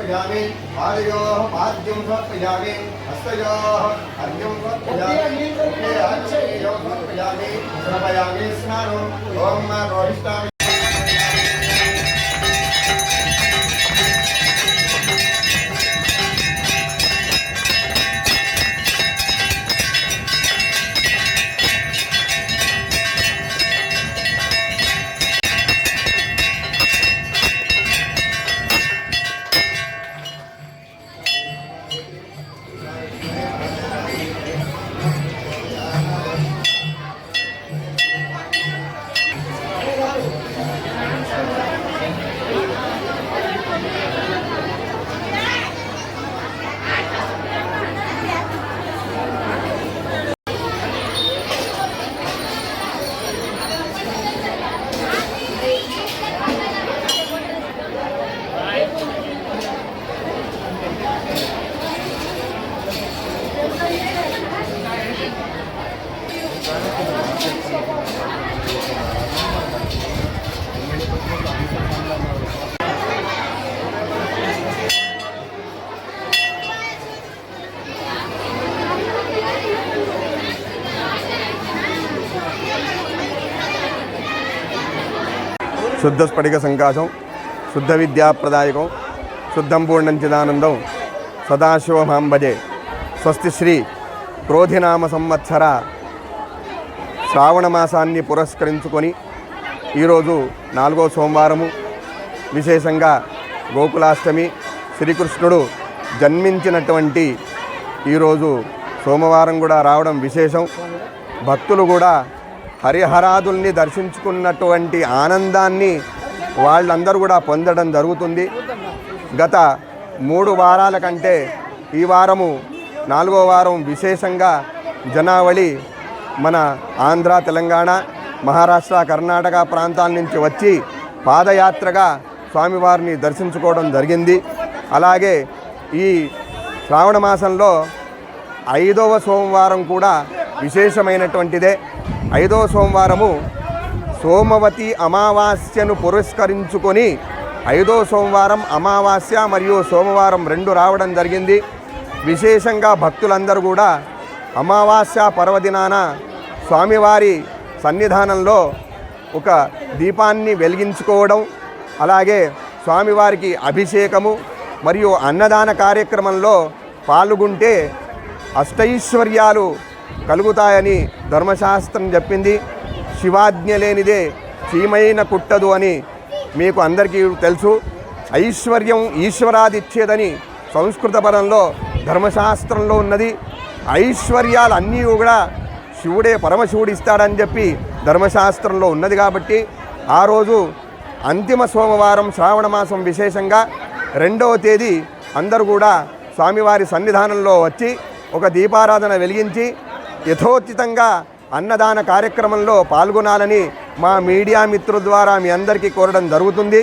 समर्पयामि पादयोः पाद्यं समर्पयामि हस्तयोः अर्घ्यं समर्पयामि आचमनीयोः समर्पयामि समर्पयामि स्नानम् ॐ रोहिष्ठामि शुद्ध स्फटिक संकाशं शुद्ध विद्याप्रदायकं शुद्धं पूर्णं चिदानंदं सदाशिवमां भजे। स्वस्ति श्री क्रोधिनाम संवत्सर శ్రావణ మాసాన్ని పురస్కరించుకొని ఈరోజు 4వ సోమవారము, విశేషంగా గోకులాష్టమి, శ్రీకృష్ణుడు జన్మించినటువంటి ఈరోజు సోమవారం కూడా రావడం విశేషం. భక్తులు కూడా హరిహరాదుల్ని దర్శించుకున్నటువంటి ఆనందాన్ని వాళ్ళందరూ కూడా పొందడం జరుగుతుంది. గత 3 వారాల కంటే ఈ వారము 4వ వారం విశేషంగా జనావళి మన ఆంధ్ర, తెలంగాణ, మహారాష్ట్ర, కర్ణాటక ప్రాంతాల నుంచి వచ్చి పాదయాత్రగా స్వామివారిని దర్శించుకోవడం జరిగింది. అలాగే ఈ శ్రావణ మాసంలో 5వ సోమవారం కూడా విశేషమైనటువంటిదే. 5వ సోమవారము సోమవతి అమావాస్యను పురస్కరించుకొని 5వ సోమవారం అమావాస్య మరియు సోమవారం 2 రావడం జరిగింది. విశేషంగా భక్తులందరూ కూడా అమావాస్య పర్వదినాన స్వామివారి సన్నిధానంలో ఒక దీపాన్ని వెలిగించుకోవడం, అలాగే స్వామివారికి అభిషేకము మరియు అన్నదాన కార్యక్రమంలో పాల్గొంటే అష్టైశ్వర్యాలు కలుగుతాయని ధర్మశాస్త్రం చెప్పింది. శివాజ్ఞ లేనిదే చీమైన కుట్టదు అని మీకు అందరికీ తెలుసు. ఐశ్వర్యం ఈశ్వరాదిచ్చేదని సంస్కృత పదంలో ధర్మశాస్త్రంలో ఉన్నది. ఐశ్వర్యాలు అన్నీ కూడా శివుడే, పరమశివుడు ఇస్తాడని చెప్పి ధర్మశాస్త్రంలో ఉన్నది. కాబట్టి ఆ రోజు అంతిమ సోమవారం శ్రావణ మాసం విశేషంగా 2వ తేదీ అందరూ కూడా స్వామివారి సన్నిధానంలో వచ్చి ఒక దీపారాధన వెలిగించి యథోచితంగా అన్నదాన కార్యక్రమంలో పాల్గొనాలని మా మీడియా మిత్రుల ద్వారా మీ అందరికీ కోరడం జరుగుతుంది.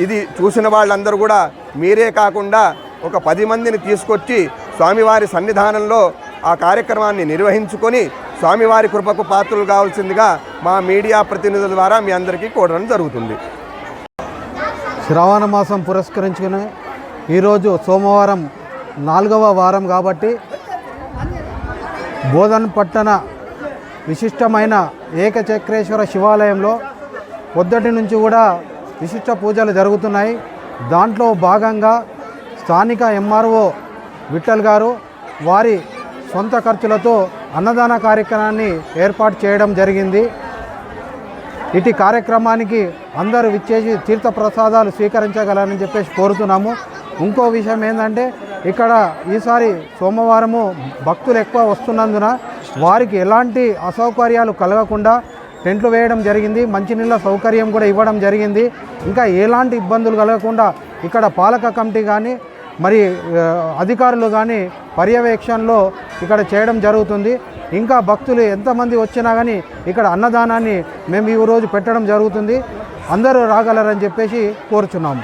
ఇది చూసిన వాళ్ళందరూ కూడా మీరే కాకుండా ఒక 10 మందిని తీసుకొచ్చి స్వామివారి సన్నిధానంలో ఆ కార్యక్రమాన్ని నిర్వహించుకొని స్వామివారి కృపకు పాత్రలు కావాల్సిందిగా మా మీడియా ప్రతినిధుల ద్వారా మీ అందరికీ కోరడం జరుగుతుంది. శ్రావణ మాసం పురస్కరించుకుని ఈరోజు సోమవారం 4వ వారం కాబట్టి బోధన్ పట్టణ విశిష్టమైన ఏకచక్రేశ్వర శివాలయంలో పొద్దుటి నుంచి కూడా విశిష్ట పూజలు జరుగుతున్నాయి. దాంట్లో భాగంగా స్థానిక ఎంఆర్ఓ విఠల్ గారు వారి సొంత ఖర్చులతో అన్నదాన కార్యక్రమాన్ని ఏర్పాటు చేయడం జరిగింది. ఇటు కార్యక్రమానికి అందరూ విచ్చేసి తీర్థప్రసాదాలు స్వీకరించగలరని చెప్పేసి కోరుతున్నాము. ఇంకో విషయం ఏంటంటే ఇక్కడ ఈసారి సోమవారము భక్తులు ఎక్కువ వస్తున్నందున వారికి ఎలాంటి అసౌకర్యాలు కలగకుండా టెంట్లు వేయడం జరిగింది. మంచినీళ్ళ సౌకర్యం కూడా ఇవ్వడం జరిగింది. ఇంకా ఎలాంటి ఇబ్బందులు కలగకుండా ఇక్కడ పాలక కమిటీ కానీ మరి అధికారులు కానీ పర్యవేక్షణలో ఇక్కడ చేయడం జరుగుతుంది. ఇంకా భక్తులు ఎంతమంది వచ్చినా కానీ ఇక్కడ అన్నదానాన్ని మేము ఈరోజు పెట్టడం జరుగుతుంది. అందరూ రాగలరని చెప్పేసి కోరుచున్నాము.